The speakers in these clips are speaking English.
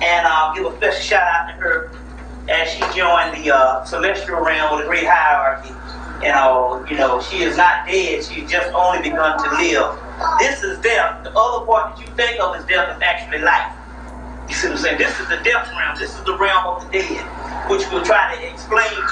And I'll give a special shout out to her as she joined the celestial realm of the great hierarchy. She is not dead. She's just only begun to live. This is death. The other part that you think of as death is actually life. You see what I'm saying? This is the death realm. This is the realm of the dead, which we'll try to explain to you.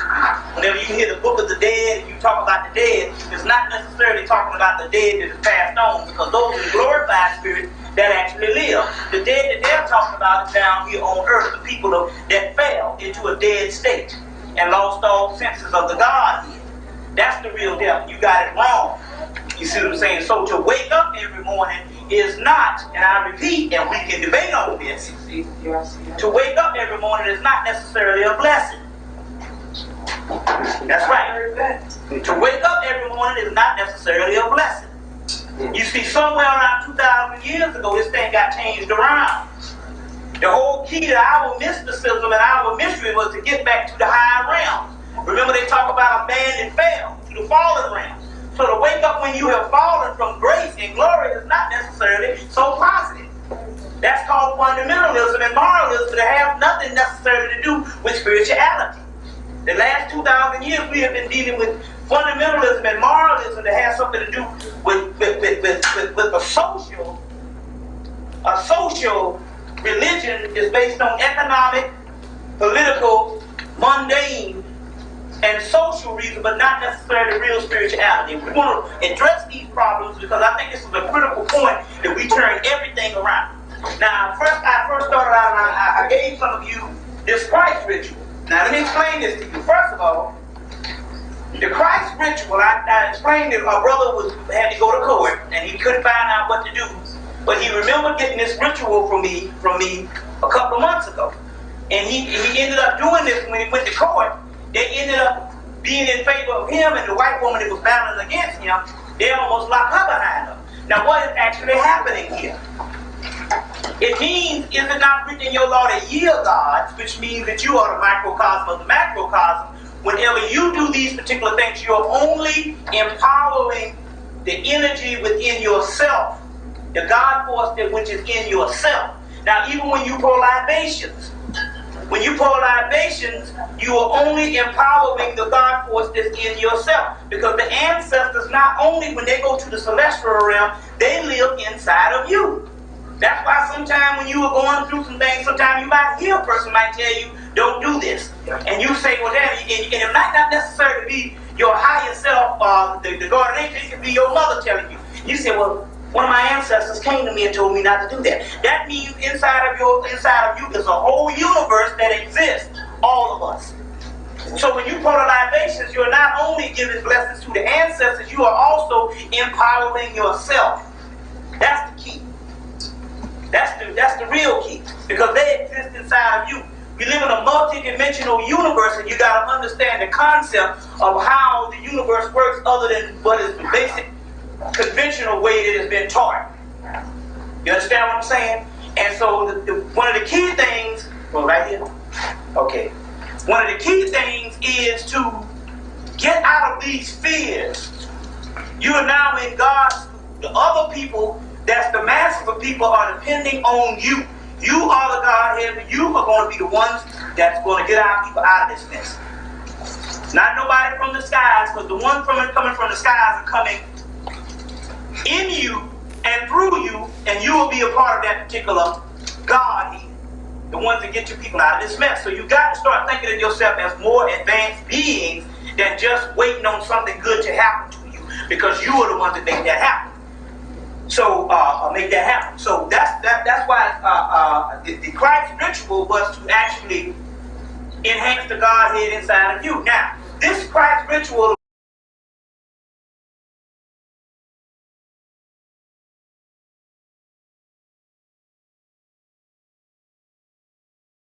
Whenever you hear the book of the dead and you talk about the dead, it's not necessarily talking about the dead that is passed on, because those are the glorified spirits that actually live. The dead that they're talking about is down here on earth, the people that fell into a dead state and lost all senses of the Godhead. That's the real death. You got it wrong. You see what I'm saying? So to wake up every morning is not, and I repeat, and we can debate on this, to wake up every morning is not necessarily a blessing. That's right. To wake up every morning is not necessarily a blessing. You see, somewhere around 2,000 years ago, this thing got changed around. The whole key to our mysticism and our mystery was to get back to the higher realms. Remember, they talk about a man that fell to the fallen realm. So to wake up when you have fallen from grace and glory is not necessarily so positive. That's called fundamentalism and moralism that have nothing necessarily to do with spirituality. The last 2,000 years we have been dealing with fundamentalism and moralism that has something to do with a social. A social religion is based on economic, political, mundane, and social reason, but not necessarily real spirituality. We want to address these problems because I think this is a critical point that we turn everything around. Now, I first started out and I gave some of you this Christ ritual. Now, let me explain this to you. First of all, the Christ ritual, I explained that my brother had to go to court and he couldn't find out what to do, but he remembered getting this ritual from me a couple of months ago. And he ended up doing this when he went to court. They ended up being in favor of him, and the white woman that was battling against him, they almost locked her behind him. Now, what is actually happening here? It means, is it not written in your law to yield gods, which means that you are the microcosm of the macrocosm. Whenever you do these particular things, you're only empowering the energy within yourself, the God force which is in yourself. Now, even when you pour libations, you are only empowering the God force that's in yourself. Because the ancestors, not only when they go to the celestial realm, they live inside of you. That's why sometimes when you are going through some things, sometimes you might hear a person might tell you, don't do this. And you say, well, Daddy, and it might not necessarily be your higher self, the God of nature, it could be your mother telling you. You say, well, one of my ancestors came to me and told me not to do that. That means inside of you is a whole universe that exists, all of us. So when you pour the libations, you're not only giving blessings to the ancestors, you are also empowering yourself. That's the key. That's the real key, because they exist inside of you. We live in a multi-dimensional universe, and you got to understand the concept of how the universe works, other than what is the basic conventional way that has been taught. You understand what I'm saying? And so one of the key things, well, right here, okay. One of the key things is to get out of these fears. You are now in God's school. The other people, that's the masses of people, are depending on you. You are the Godhead, but you are going to be the ones that's going to get our people out of this mess. Not nobody from the skies, because the ones coming from the skies are coming in you and through you, and you will be a part of that particular Godhead, the ones that get your people out of this mess. So you got to start thinking of yourself as more advanced beings than just waiting on something good to happen to you, because you are the ones that make that happen. So make that happen. So that's why the Christ ritual was to actually enhance the Godhead inside of you. Now, this Christ ritual